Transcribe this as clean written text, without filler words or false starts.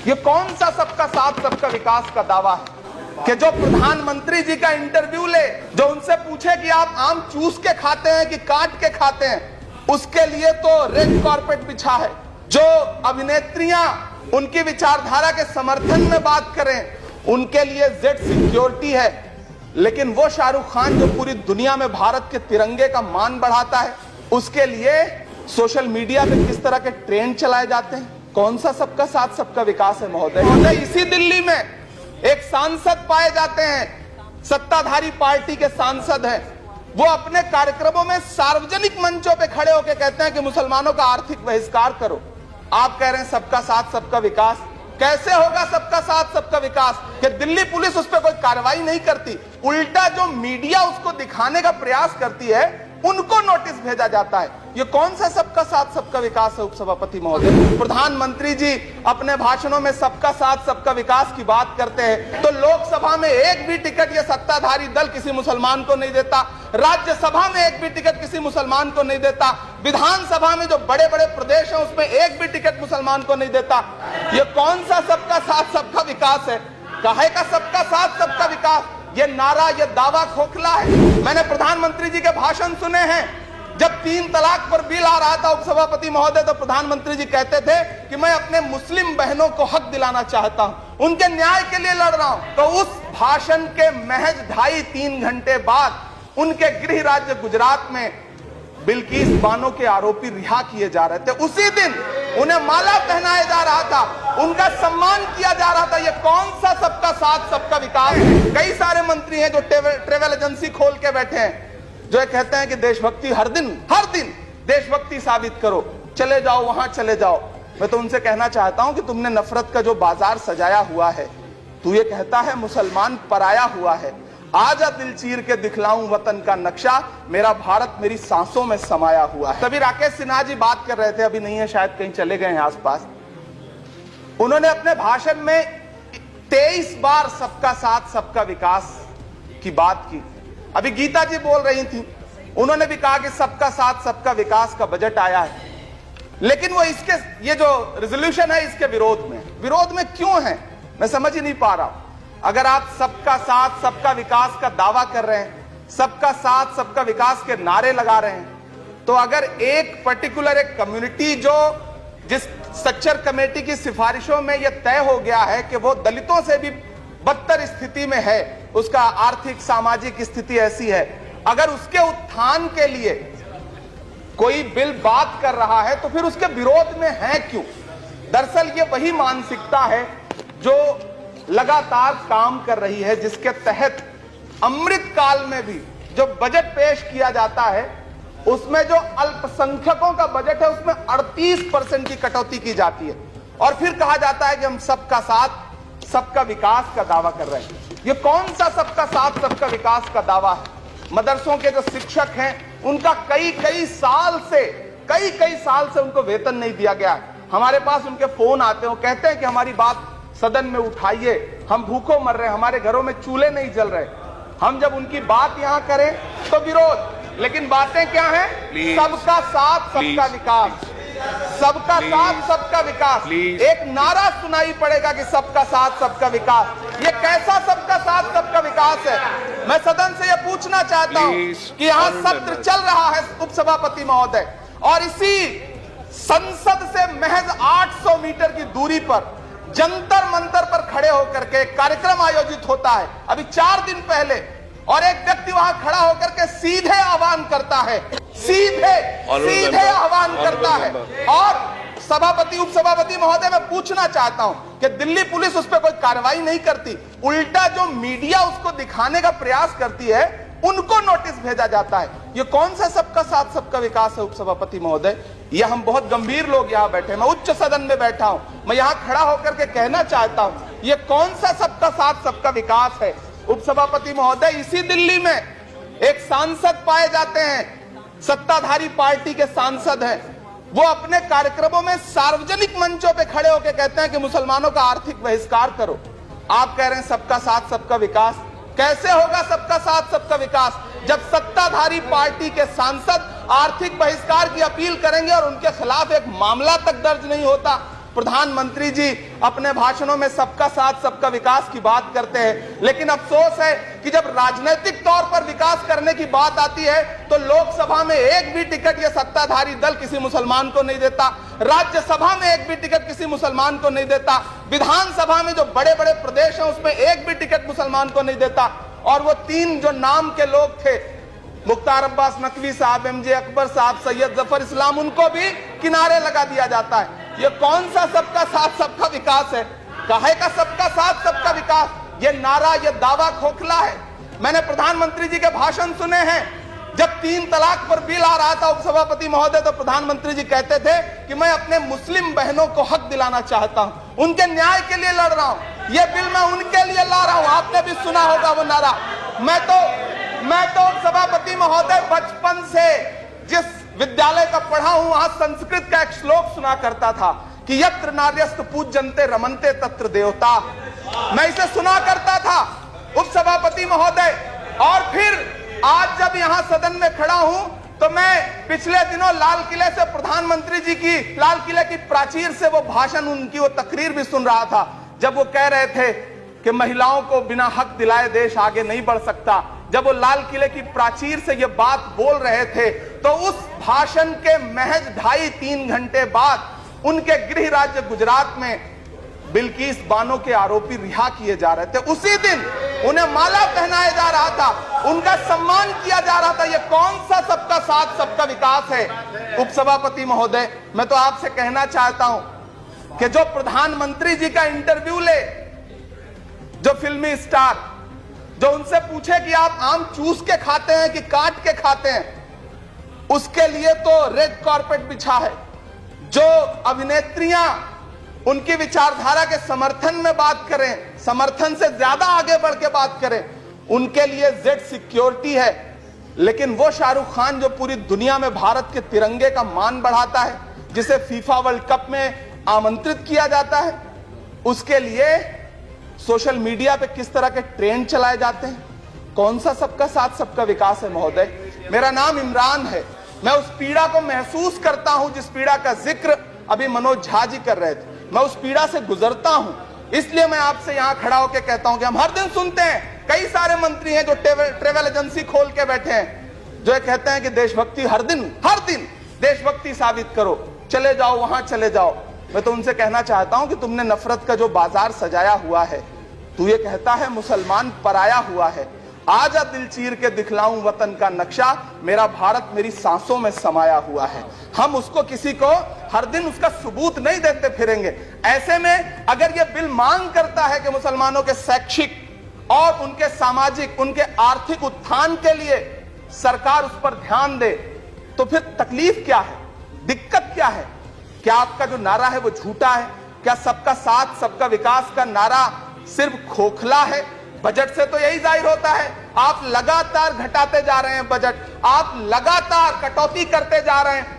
ये कौन सा सबका साथ सबका विकास का दावा है कि जो प्रधानमंत्री जी का इंटरव्यू ले, जो उनसे पूछे कि आप आम चूस के खाते हैं कि काट के खाते हैं, उसके लिए तो रेड कारपेट बिछा है। जो अभिनेत्रियां उनकी विचारधारा के समर्थन में बात करें, उनके लिए जेड सिक्योरिटी है। लेकिन वो शाहरुख खान जो पूरी दुनिया में भारत के तिरंगे का मान बढ़ाता है, उसके लिए सोशल मीडिया पे किस तरह के ट्रेंड चलाए जाते हैं। कौन सा सबका साथ सबका विकास है महोदय? इसी दिल्ली में एक सांसद पाए जाते हैं, सत्ताधारी पार्टी के सांसद हैं, वो अपने कार्यक्रमों में सार्वजनिक मंचों पे खड़े होकर कहते हैं कि मुसलमानों का आर्थिक बहिष्कार करो। आप कह रहे हैं सबका साथ सबका विकास। कैसे होगा सबका साथ सबका विकास कि दिल्ली पुलिस उस पर कोई कार्रवाई नहीं करती, उल्टा जो मीडिया उसको दिखाने का प्रयास करती है उनको नोटिस भेजा जाता है। ये कौन सा सबका साथ सबका विकास है उपसभापति महोदय? प्रधानमंत्री जी अपने भाषणों में सबका साथ सबका विकास की बात करते हैं तो लोकसभा में एक भी टिकट ये सत्ताधारी दल किसी मुसलमान को नहीं देता, राज्यसभा में एक भी टिकट किसी मुसलमान को नहीं देता, विधानसभा में जो बड़े बड़े प्रदेश हैं उसमें एक भी टिकट मुसलमान को नहीं देता। ये कौन सा सबका साथ सबका विकास है? काहे का सबका साथ सबका विकास? ये नारा, ये दावा खोखला है। मैंने प्रधानमंत्री जी के भाषण सुने हैं। जब 3 तलाक पर बिल आ रहा था उपसभापति महोदय, तो प्रधानमंत्री जी कहते थे कि मैं अपने मुस्लिम बहनों को हक दिलाना चाहता हूं, उनके न्याय के लिए लड़ रहा हूं। तो उस भाषण के महज 2.5-3 घंटे बाद उनके गृह राज्य गुजरात में बिल्किस बानो के आरोपी रिहा किए जा रहे थे। उसी दिन उन्हें माला पहनाया जा रहा था, उनका सम्मान किया जा रहा था। ये कौन सा सबका साथ सबका विकास है? कई सारे मंत्री हैं जो ट्रेवल एजेंसी खोल के बैठे हैं, जो कहते हैं कि देशभक्ति हर दिन देशभक्ति साबित करो, चले जाओ वहां चले जाओ। मैं तो उनसे कहना चाहता हूं कि तुमने नफरत का जो बाजार सजाया हुआ है, तू ये कहता है मुसलमान पराया हुआ है, आजा दिल चीर के दिखलाऊं वतन का नक्शा, मेरा भारत मेरी सांसों में समाया हुआ है। तभी राकेश सिन्हा जी बात कर रहे थे, अभी नहीं है शायद, कहीं चले गए हैं आसपास। उन्होंने अपने भाषण में 23 बार सबका साथ सबका विकास की बात की। अभी गीता जी बोल रही थी, उन्होंने भी कहा कि सबका साथ सबका विकास का बजट आया है, लेकिन वो इसके ये जो रेजोल्यूशन है इसके विरोध में क्यों है, मैं समझ ही नहीं पा रहा हूं। अगर आप सबका साथ सबका विकास का दावा कर रहे हैं, सबका साथ सबका विकास के नारे लगा रहे हैं, तो अगर एक पर्टिकुलर एक कम्युनिटी जो जिस स्ट्रक्चर कमेटी की सिफारिशों में यह तय हो गया है कि वो दलितों से भी बदतर स्थिति में है, उसका आर्थिक सामाजिक स्थिति ऐसी है, अगर उसके उत्थान के लिए कोई बिल बात कर रहा है तो फिर उसके विरोध में है क्यों? दरअसल ये वही मानसिकता है जो लगातार काम कर रही है, जिसके तहत अमृत काल में भी जो बजट पेश किया जाता है उसमें जो अल्पसंख्यकों का बजट है उसमें 38% की कटौती की जाती है और फिर कहा जाता है कि हम सबका साथ सबका विकास का दावा कर रहे हैं। ये कौन सा सबका साथ सबका विकास का दावा है? मदरसों के जो शिक्षक हैं उनका कई साल से उनको वेतन नहीं दिया गया है। हमारे पास उनके फोन आते हैं, वो कहते हैं कि हमारी बात सदन में उठाइए, हम भूखों मर रहे हैं, हमारे घरों में चूल्हे नहीं जल रहे। हम जब उनकी बात यहां करें तो विरोध, लेकिन बातें क्या हैं? सबका साथ सबका विकास, सबका साथ सबका विकास। एक नारा सुनाई पड़ेगा कि सबका साथ सबका विकास। ये कैसा सबका साथ सबका विकास है? मैं सदन से यह पूछना चाहता हूं कि यहां सत्र चल रहा है उपसभापति महोदय, और इसी संसद से महज 800 मीटर की दूरी पर जंतर मंतर पर खड़े होकर के कार्यक्रम आयोजित होता है अभी 4 दिन पहले, और एक व्यक्ति वहां खड़ा होकर के सीधे आह्वान करता है, सीधे आह्वान करता है। और सभापति उपसभापति महोदय, मैं पूछना चाहता हूं कि दिल्ली पुलिस उस पर कोई कार्रवाई नहीं करती, उल्टा जो मीडिया उसको दिखाने का प्रयास करती है उनको नोटिस भेजा जाता है। ये कौन सा सबका साथ सबका विकास है उपसभापति महोदय? ये हम बहुत गंभीर लोग यहाँ बैठे, मैं उच्च सदन में बैठा हूं, मैं यहाँ खड़ा होकर के कहना चाहता हूं ये कौन सा सबका साथ सबका विकास है? उपसभापति महोदय, इसी दिल्ली में एक सांसद पाए जाते हैं, सत्ताधारी पार्टी के सांसद हैं, वो अपने कार्यक्रमों में सार्वजनिक मंचों पे खड़े होकर कहते हैं कि मुसलमानों का आर्थिक बहिष्कार करो। आप कह रहे हैं सबका साथ सबका विकास। कैसे होगा सबका साथ सबका विकास जब सत्ताधारी पार्टी के सांसद आर्थिक बहिष्कार की अपील करेंगे और उनके खिलाफ एक मामला तक दर्ज नहीं होता? प्रधानमंत्री जी अपने भाषणों में सबका साथ सबका विकास की बात करते हैं, लेकिन अफसोस है कि जब राजनीतिक तौर पर विकास करने की बात आती है तो लोकसभा में एक भी टिकट ये सत्ताधारी दल किसी मुसलमान को नहीं देता, राज्यसभा में एक भी टिकट किसी मुसलमान को नहीं देता, विधानसभा में जो बड़े बड़े प्रदेश हैं उसमें एक भी टिकट मुसलमान को नहीं देता। और वो तीन जो नाम के लोग थे, मुख्तार अब्बास नकवी साहब, एमजे अकबर साहब, सैयद जफर इस्लाम, उनको भी किनारे लगा दिया जाता है। ये कौन सा सबका साथ सबका विकास है? काहे का सबका साथ सबका विकास? ये नारा, ये दावा खोखला है। मैंने प्रधानमंत्री जी के भाषण सुने हैं। जब 3 तलाक पर बिल आ रहा था उपसभापति महोदय, तो प्रधानमंत्री जी कहते थे कि मैं अपने मुस्लिम बहनों को हक दिलाना चाहता हूं, उनके न्याय के लिए लड़ रहा हूं, ये बिल मैं उनके लिए ला रहा हूं। आपने भी सुना होगा वो नारा। मैं तो सभापति महोदय बचपन से जिस विद्यालय का पढ़ा हूं वहां संस्कृत का एक श्लोक सुना करता था कि यत्र नार्यस्तु पूज्यन्ते रमन्ते तत्र देवता। मैं इसे सुना करता था उपसभापति महोदय। और फिर आज जब यहां सदन में खड़ा हूं तो मैं पिछले दिनों लाल किले से प्रधानमंत्री जी की, लाल किले की प्राचीर से वो भाषण, उनकी वो तकरीर भी सुन रहा था, जब वो कह रहे थे कि महिलाओं को बिना हक दिलाए देश आगे नहीं बढ़ सकता। जब वो लाल किले की प्राचीर से ये बात बोल रहे थे तो उस भाषण के महज 2.5-3 घंटे बाद उनके गृह राज्य गुजरात में बिल्किस बानो के आरोपी रिहा किए जा रहे थे। उसी दिन उन्हें माला पहनाया जा रहा था, उनका सम्मान किया जा रहा था। ये कौन सा सबका साथ सबका विकास है? उपसभापति महोदय, मैं तो आपसे कहना चाहता हूं कि जो प्रधानमंत्री जी का इंटरव्यू ले, जो फिल्मी स्टार, जो उनसे पूछे कि आप आम चूस के खाते हैं कि काट के खाते हैं, उसके लिए तो रेड कारपेट बिछा है। जो अभिनेत्रियां उनकी विचारधारा के समर्थन में बात करें, समर्थन से ज्यादा आगे बढ़ के बात करें, उनके लिए जेड सिक्योरिटी है। लेकिन वो शाहरुख खान जो पूरी दुनिया में भारत के तिरंगे का मान बढ़ाता है, जिसे फीफा वर्ल्ड कप में आमंत्रित किया जाता है, उसके लिए सोशल मीडिया पे किस तरह के ट्रेंड चलाए जाते हैं? कौन सा सबका साथ सबका विकास है? महोदय, मेरा नाम इमरान है। मैं उस पीड़ा को महसूस करता हूं जिस पीड़ा का जिक्र अभी मनोज झा जी कर रहे थे। मैं उस पीड़ा से गुजरता हूं, इसलिए मैं आपसे यहां खड़ा होकर कहता हूं कि हम हर दिन सुनते हैं, कई सारे मंत्री हैं जो ट्रेवल एजेंसी खोल के बैठे हैं, जो ये कहते हैं कि देशभक्ति हर दिन देशभक्ति साबित करो, चले जाओ वहां चले जाओ। मैं तो उनसे कहना चाहता हूं कि तुमने नफरत का जो बाजार सजाया हुआ है, तू ये कहता है मुसलमान पराया हुआ है, आजा दिल चीर के दिखलाऊं वतन का नक्शा, मेरा भारत मेरी सांसों में समाया हुआ है। हम उसको किसी को हर दिन उसका सबूत नहीं देते फिरेंगे। ऐसे में अगर ये बिल मांग करता है कि मुसलमानों के शैक्षिक और उनके सामाजिक, उनके आर्थिक उत्थान के लिए सरकार उस पर ध्यान दे, तो फिर तकलीफ क्या है, दिक्कत क्या है? क्या आपका जो नारा है वो झूठा है? क्या सबका साथ सबका विकास का नारा सिर्फ खोखला है? बजट से तो यही जाहिर होता है, आप लगातार घटाते जा रहे हैं बजट, आप लगातार कटौती करते जा रहे हैं।